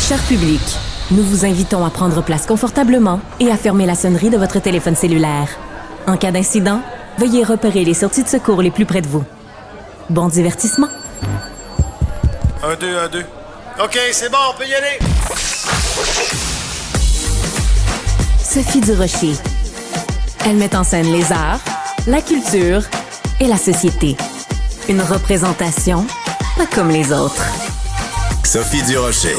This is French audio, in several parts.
Cher public, nous vous invitons à prendre place confortablement et à fermer la sonnerie de votre téléphone cellulaire. En cas d'incident, veuillez repérer les sorties de secours les plus près de vous. Bon divertissement. 1, 2, 1, 2. OK, c'est bon, on peut y aller. Sophie Durocher. Elle met en scène les arts, la culture et la société. Une représentation pas comme les autres. Sophie Durocher.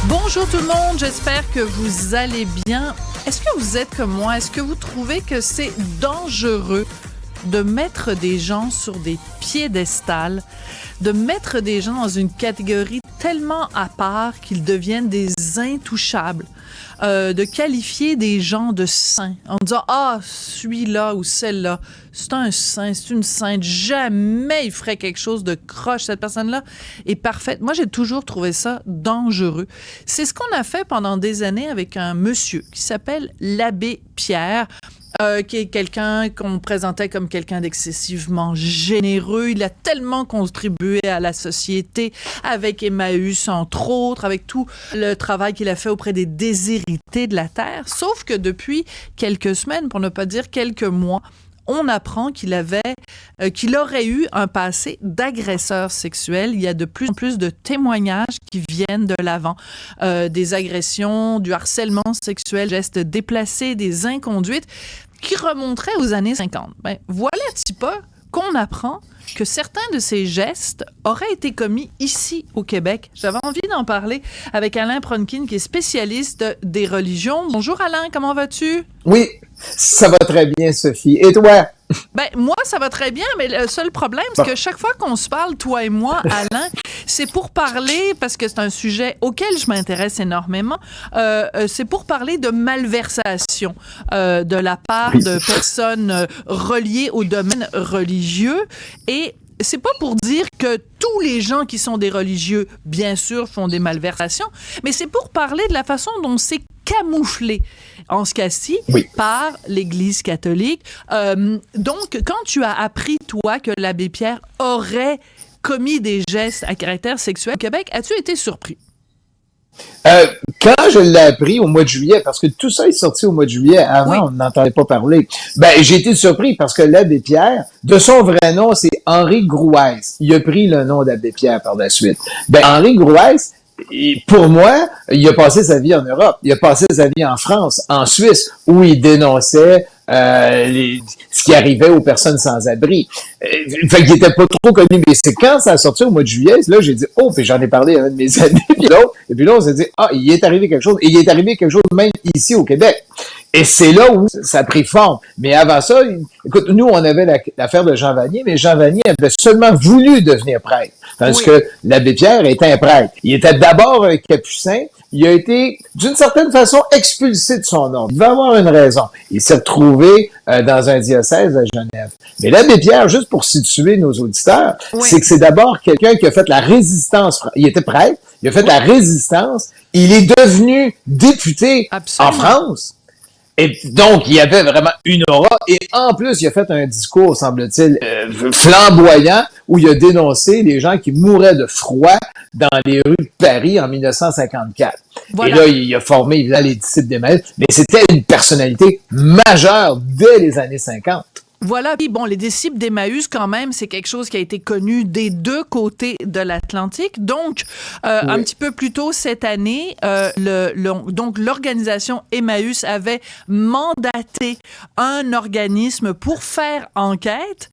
Bonjour tout le monde, j'espère que vous allez bien. Est-ce que vous êtes comme moi? Est-ce que vous trouvez que c'est dangereux de mettre des gens sur des piédestals, de mettre des gens dans une catégorie tellement à part qu'ils deviennent des intouchables, de qualifier des gens de saints en disant « Ah, celui-là ou celle-là, c'est un saint, c'est une sainte, jamais il ferait quelque chose de croche, cette personne-là est parfaite. » Moi, j'ai toujours trouvé ça dangereux. C'est ce qu'on a fait pendant des années avec un monsieur qui s'appelle l'abbé Pierre, qui est quelqu'un qu'on présentait comme quelqu'un d'excessivement généreux. Il a tellement contribué à la société avec Emmaüs, entre autres, avec tout le travail qu'il a fait auprès des déshérités de la terre. Sauf que depuis quelques semaines, pour ne pas dire quelques mois, on apprend qu'il aurait eu un passé d'agresseur sexuel. Il y a de plus en plus de témoignages qui viennent de l'avant. Des agressions, du harcèlement sexuel, gestes déplacés, des inconduites qui remonteraient aux années 50. Ben, voilà-t-il pas qu'on apprend que certains de ces gestes auraient été commis ici au Québec. J'avais envie d'en parler avec Alain Pronkin, qui est spécialiste des religions. Bonjour Alain, comment vas-tu? Oui, ça va très bien, Sophie. Et toi? Ben, moi, ça va très bien, mais le seul problème, c'est que chaque fois qu'on se parle, toi et moi, Alain, c'est pour parler, parce que c'est un sujet auquel je m'intéresse énormément, c'est pour parler de malversation de la part de personnes reliées au domaine religieux. Et c'est pas pour dire que tous les gens qui sont des religieux, bien sûr, font des malversations, mais c'est pour parler de la façon dont c'est camouflé, en ce cas-ci, par l'Église catholique. Donc, quand tu as appris, toi, que l'abbé Pierre aurait commis des gestes à caractère sexuel au Québec, as-tu été surpris? Quand je l'ai appris au mois de juillet, parce que tout ça est sorti au mois de juillet, avant on n'entendait pas parler, ben j'ai été surpris parce que l'abbé Pierre, de son vrai nom, c'est Henri Grouès. Il a pris le nom d'abbé Pierre par la suite. Ben Henri Grouès, pour moi, il a passé sa vie en Europe, il a passé sa vie en France, en Suisse, où il dénonçait ce qui arrivait aux personnes sans abri. Fait qu'il était pas trop connu, mais c'est quand ça a sorti au mois de juillet, là, j'ai dit, oh, puis j'en ai parlé à un de mes amis, et puis là, on s'est dit, ah, il est arrivé quelque chose, et il est arrivé quelque chose même ici au Québec. Et c'est là où ça a pris forme. Mais avant ça, écoute, nous, on avait l'affaire de Jean Vanier, mais Jean Vanier avait seulement voulu devenir prêtre. Tandis que l'abbé Pierre était un prêtre. Il était d'abord un capucin. Il a été, d'une certaine façon, expulsé de son ordre. Il va avoir une raison. Il s'est retrouvé dans un diocèse à Genève. Mais l'abbé Pierre, juste pour situer nos auditeurs, c'est que c'est d'abord quelqu'un qui a fait la résistance. Il était prêtre, il a fait la résistance. Il est devenu député en France. Et donc, il y avait vraiment une aura. Et en plus, il a fait un discours, semble-t-il, flamboyant, où il a dénoncé les gens qui mouraient de froid dans les rues de Paris en 1954. Voilà. Et là, il a formé évidemment les disciples d'Emmaüs. Mais c'était une personnalité majeure dès les années 50. Voilà, puis bon, les disciples d'Emmaüs, quand même, c'est quelque chose qui a été connu des deux côtés de l'Atlantique. Donc, un petit peu plus tôt cette année, donc l'organisation Emmaüs avait mandaté un organisme pour faire enquête.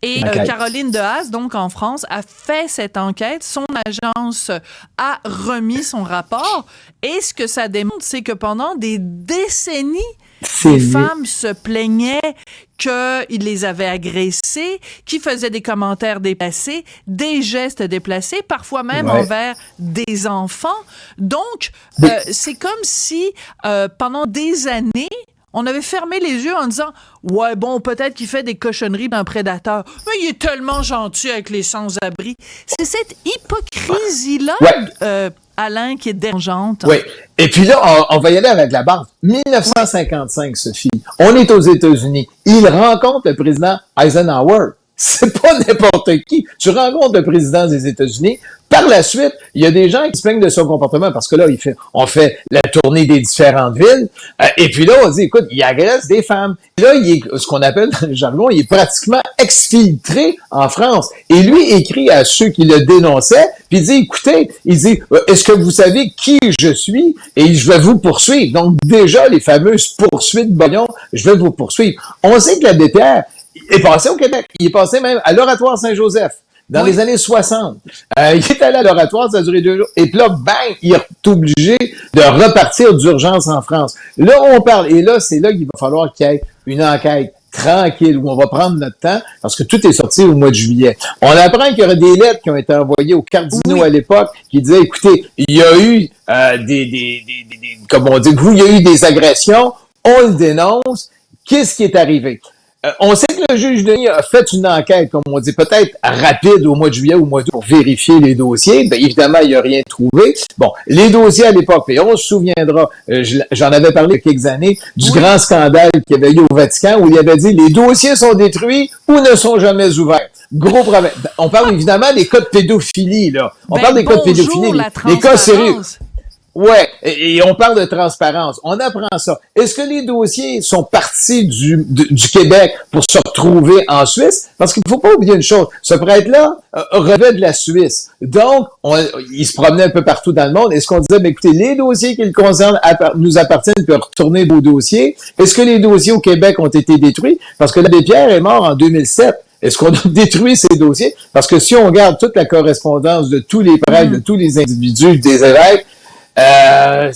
Et Caroline Dehaze, donc en France, a fait cette enquête. Son agence a remis son rapport. Et ce que ça démontre, c'est que pendant des décennies, les femmes se plaignaient qu'il les avait agressées, qu'ils faisaient des commentaires déplacés, des gestes déplacés, parfois même envers des enfants. Donc, c'est comme si pendant des années, on avait fermé les yeux en disant « Ouais, bon, peut-être qu'il fait des cochonneries d'un prédateur, mais il est tellement gentil avec les sans-abri. » C'est cette hypocrisie-là, Alain, qui est dérangeante. Oui. Et puis là, on va y aller avec la base. 1955, Sophie. On est aux États-Unis. Il rencontre le président Eisenhower. C'est pas n'importe qui. Tu rencontres le président des États-Unis. Par la suite, il y a des gens qui se plaignent de son comportement parce que là, on fait la tournée des différentes villes. Et puis là, on dit, écoute, il agresse des femmes. Et là, il est, ce qu'on appelle dans le jargon, il est pratiquement exfiltré en France. Et lui écrit à ceux qui le dénonçaient, puis il dit, écoutez, il dit, est-ce que vous savez qui je suis? Et je vais vous poursuivre. Donc, déjà, les fameuses poursuites Bognon, je vais vous poursuivre. On sait que l'abbé Pierre est passé au Québec. Il est passé même à l'Oratoire Saint-Joseph. Dans les années 60. Il est allé à l'Oratoire, ça a duré 2 jours. Et puis là, bang, il est obligé de repartir d'urgence en France. Là, on parle. Et là, c'est là qu'il va falloir qu'il y ait une enquête tranquille, où on va prendre notre temps, parce que tout est sorti au mois de juillet. On apprend qu'il y aurait des lettres qui ont été envoyées aux cardinaux à l'époque, qui disaient, écoutez, il y a eu comme on dit, il y a eu des agressions, on le dénonce, qu'est-ce qui est arrivé? On sait que le juge Denis a fait une enquête, comme on dit, peut-être rapide au mois de juillet ou au mois d'août pour vérifier les dossiers. Bien, évidemment, il n'y a rien trouvé. Bon, les dossiers à l'époque, et on se souviendra, j'en avais parlé il y a quelques années, du grand scandale qu'il y avait eu au Vatican où il avait dit « Les dossiers sont détruits ou ne sont jamais ouverts ». Gros problème. On parle évidemment des cas de pédophilie, là. On parle des cas de pédophilie, les cas sérieux. Ouais, et on parle de transparence. On apprend ça. Est-ce que les dossiers sont partis du Québec pour se retrouver en Suisse? Parce qu'il ne faut pas oublier une chose. Ce prêtre-là revêt de la Suisse. Donc, il se promenait un peu partout dans le monde. Est-ce qu'on disait, mais écoutez, les dossiers qui le concernent nous appartiennent, puis retourner vos dossiers? Est-ce que les dossiers au Québec ont été détruits? Parce que l'abbé Pierre est mort en 2007. Est-ce qu'on a détruit ces dossiers? Parce que si on regarde toute la correspondance de tous les prêtres, de tous les individus, des évêques, ça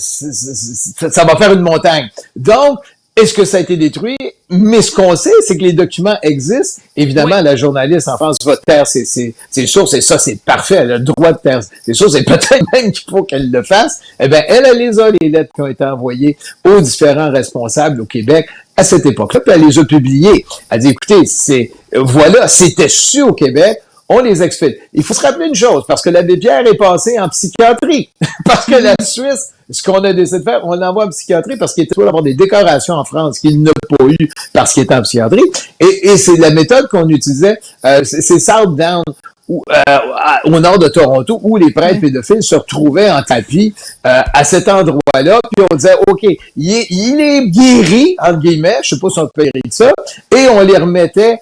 va faire une montagne. Donc, est-ce que ça a été détruit? Mais ce qu'on sait, c'est que les documents existent. Évidemment, la journaliste en France va taire ses sources, et ça, c'est parfait. Elle a le droit de taire ses sources, et peut-être même qu'il faut qu'elle le fasse. Eh bien, elle les a, les lettres qui ont été envoyées aux différents responsables au Québec à cette époque-là, puis elle les a publiées. Elle dit, écoutez, voilà, c'était su au Québec, on les exfiltre. Il faut se rappeler une chose, parce que l'abbé Pierre est passé en psychiatrie. Parce que la Suisse, ce qu'on a décidé de faire, on l'envoie en psychiatrie parce qu'il était pour avoir des décorations en France qu'il n'a pas eu parce qu'il était en psychiatrie. Et c'est la méthode qu'on utilisait, c'est Southdown, au nord de Toronto, où les prêtres pédophiles se retrouvaient en tapis à cet endroit-là, puis on disait, OK, il est guéri, entre guillemets, je sais pas si on peut dire ça, et on les remettait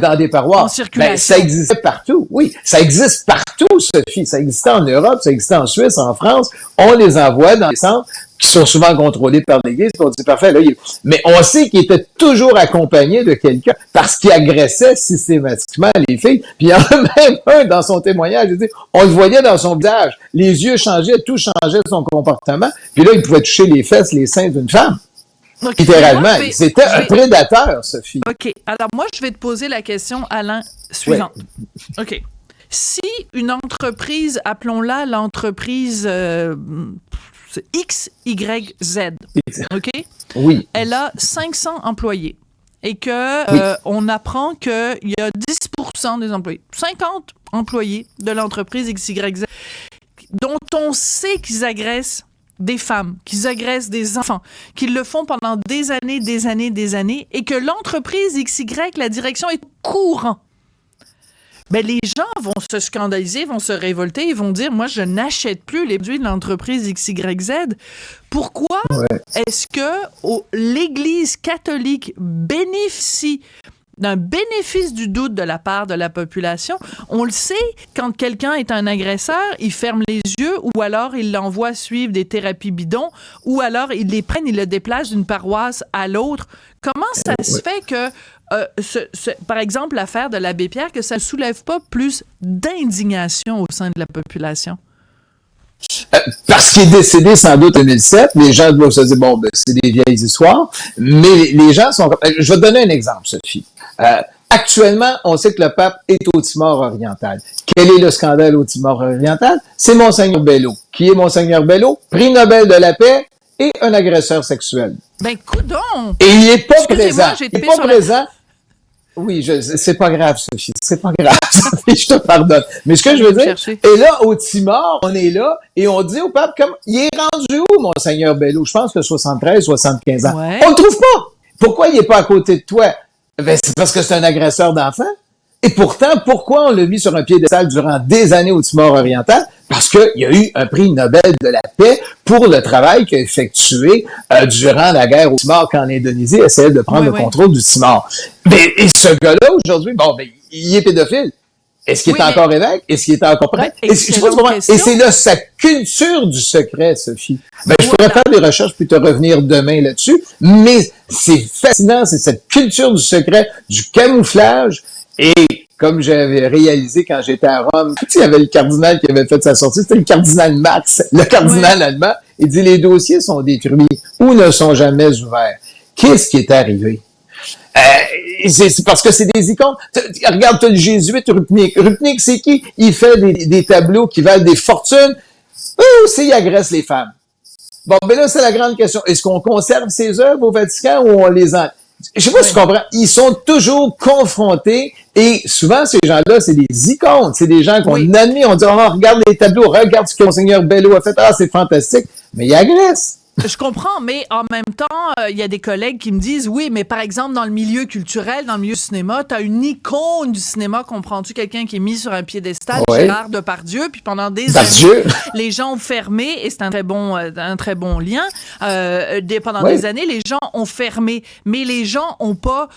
dans des paroisses. En circulation. Ben, ça existait partout, oui, ça existe partout, Sophie, ça existait en Europe, ça existait en Suisse, en France, on les envoie dans les centres qui sont souvent contrôlés par l'Église, puis on dit, parfait, là, mais on sait qu'il était toujours accompagné de quelqu'un parce qu'il agressait systématiquement les filles, puis il y en a même un dans son témoignage, il dit, on le voyait dans son visage, les yeux changeaient, tout changeait son comportement, puis là, il pouvait toucher les fesses, les seins d'une femme. Okay. Littéralement, c'était un prédateur, Sophie. OK. Alors, moi, je vais te poser la question, Alain, suivante. Ouais. OK. Si une entreprise, appelons-la l'entreprise X, Y, Z, OK? Oui. Elle a 500 employés et que on apprend qu'il y a 10% des employés, 50 employés de l'entreprise X, Y, Z, dont on sait qu'ils agressent des femmes, qu'ils agressent des enfants, qu'ils le font pendant des années, et que l'entreprise XY, la direction est au courant. Ben, les gens vont se scandaliser, vont se révolter, ils vont dire, moi, je n'achète plus les produits de l'entreprise XYZ. Pourquoi est-ce que l'Église catholique bénéficie d'un bénéfice du doute de la part de la population? On le sait, quand quelqu'un est un agresseur, il ferme les yeux ou alors il l'envoie suivre des thérapies bidons ou alors il les prenne, il le déplace d'une paroisse à l'autre. Comment ça se fait que, par exemple, l'affaire de l'abbé Pierre, que ça ne soulève pas plus d'indignation au sein de la population? Parce qu'il est décédé sans doute en 2007, les gens doivent se dire, bon, ben, c'est des vieilles histoires, mais les gens sont... Je vais te donner un exemple, Sophie. Actuellement, on sait que le pape est au Timor oriental. Quel est le scandale au Timor oriental? C'est Monseigneur Bello. Qui est Monseigneur Bello? Prix Nobel de la paix et un agresseur sexuel. Ben, coudonc! Et il n'est pas présent. Il n'est pas présent. Oui, c'est pas grave, Sophie. C'est pas grave, Sophie, je te pardonne. Mais ce que je veux dire, et là, au Timor, on est là, et on dit au pape, il est rendu où, Monseigneur Bello? Je pense que 73, 75 ans. Ouais. On le trouve pas! Pourquoi il est pas à côté de toi? Ben, c'est parce que c'est un agresseur d'enfants. Et pourtant, pourquoi on l'a mis sur un piédestal durant des années au Timor oriental? Parce qu'il y a eu un prix Nobel de la paix pour le travail qu'il a effectué durant la guerre au Timor, quand l'Indonésie essayait de prendre le contrôle du Timor. Mais, et ce gars-là, aujourd'hui, il est pédophile. Est-ce qu'il est encore évêque? Est-ce qu'il est encore prêtre? Et c'est là sa culture du secret, Sophie. Je pourrais faire des recherches puis te revenir demain là-dessus, mais c'est fascinant, c'est cette culture du secret, du camouflage. Et comme j'avais réalisé quand j'étais à Rome, il y avait le cardinal qui avait fait sa sortie, c'était le cardinal Marx, le cardinal allemand. Il dit, les dossiers sont détruits ou ne sont jamais ouverts. Qu'est-ce qui est arrivé? C'est parce que c'est des icônes. Regarde, t'as le jésuite Rupnik. Rupnik, c'est qui? Il fait des tableaux qui valent des fortunes. Il agresse les femmes. Bon, là, c'est la grande question. Est-ce qu'on conserve ces œuvres au Vatican ou on les en... Je sais pas si tu comprends. Ils sont toujours confrontés et souvent, ces gens-là, c'est des icônes. C'est des gens qu'on admire. On dit, regarde les tableaux, regarde ce que Monseigneur Bello a fait. C'est fantastique. Mais ils agressent. Je comprends, mais en même temps, il y a des collègues qui me disent, oui, mais par exemple, dans le milieu culturel, dans le milieu du cinéma, t'as une icône du cinéma, comprends-tu, quelqu'un qui est mis sur un piédestal, Gérard Depardieu, puis pendant des années, les gens ont fermé, et c'est un très bon lien, pendant des années, les gens ont fermé, mais les gens ont pas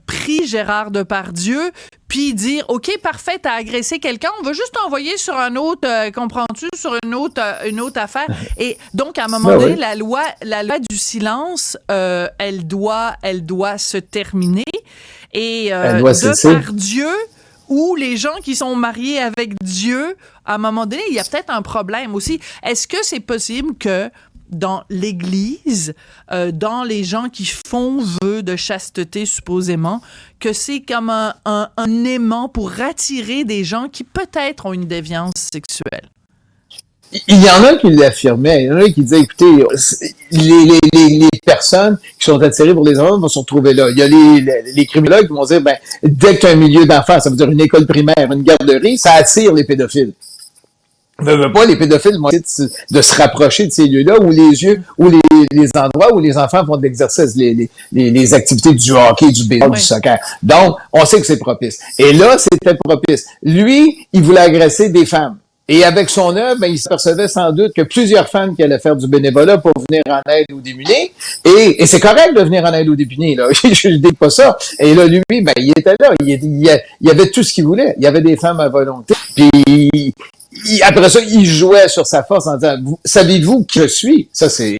pris Gérard Depardieu, puis dire, OK, parfait, t'as agressé quelqu'un, on va juste t'envoyer sur un autre, comprends-tu, sur une autre affaire. Et donc, à un moment donné, la loi du silence, elle doit se terminer. Et Depardieu, ou les gens qui sont mariés avec Dieu, à un moment donné, il y a peut-être un problème aussi. Est-ce que c'est possible que dans l'Église, dans les gens qui font vœu de chasteté supposément, que c'est comme un aimant pour attirer des gens qui peut-être ont une déviance sexuelle? Il y en a qui l'affirmaient. Il y en a qui disaient, écoutez, les personnes qui sont attirées pour les enfants vont se retrouver là. Il y a les criminologues qui vont dire, dès que tu as un milieu d'enfants, ça veut dire une école primaire, une garderie, ça attire les pédophiles. Pas, les pédophiles vont essayer de se rapprocher de ces lieux-là où les endroits où les enfants font de l'exercice, les activités du hockey, du baseball, du soccer. Donc, on sait que c'est propice. Et là, c'était propice. Lui, il voulait agresser des femmes. Et avec son œuvre, il s'apercevait sans doute que plusieurs femmes qui allaient faire du bénévolat pour venir en aide aux démunis. Et c'est correct de venir en aide aux démunis, là. Je ne dis pas ça. Et là, lui, il était là. Il avait tout ce qu'il voulait. Il y avait des femmes à volonté. Puis, après ça, il jouait sur sa force en disant, savez-vous qui je suis? Ça, c'est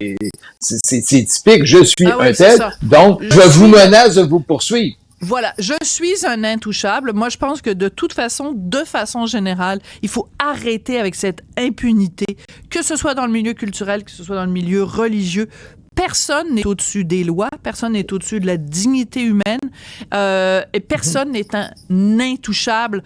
typique. Je suis un tel. Donc, je vous menace de vous poursuivre. Voilà, je suis un intouchable. Moi, je pense que de façon générale, il faut arrêter avec cette impunité, que ce soit dans le milieu culturel, que ce soit dans le milieu religieux. Personne n'est au-dessus des lois, personne n'est au-dessus de la dignité humaine, et personne n'est un intouchable,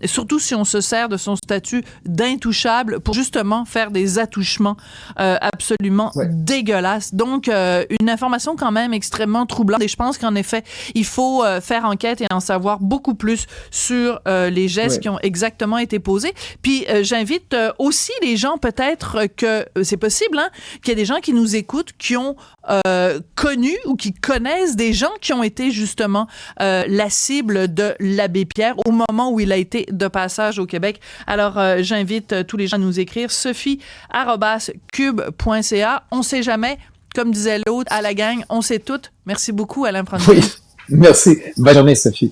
surtout si on se sert de son statut d'intouchable pour justement faire des attouchements absolument dégueulasses. Donc, une information quand même extrêmement troublante, et je pense qu'en effet, il faut faire enquête et en savoir beaucoup plus sur les gestes qui ont exactement été posés. Puis, j'invite aussi les gens, peut-être que c'est possible, qu'il y a des gens qui nous écoutent, qui ont connu ou qui connaissent des gens qui ont été justement la cible de l'abbé Pierre au moment où il a été de passage au Québec. Alors, j'invite tous les gens à nous écrire sophie@cube.ca. On sait jamais, comme disait l'autre, à la gang, on sait tout. Merci beaucoup, Alain Prandtl. Oui, merci. Bonne journée, Sophie.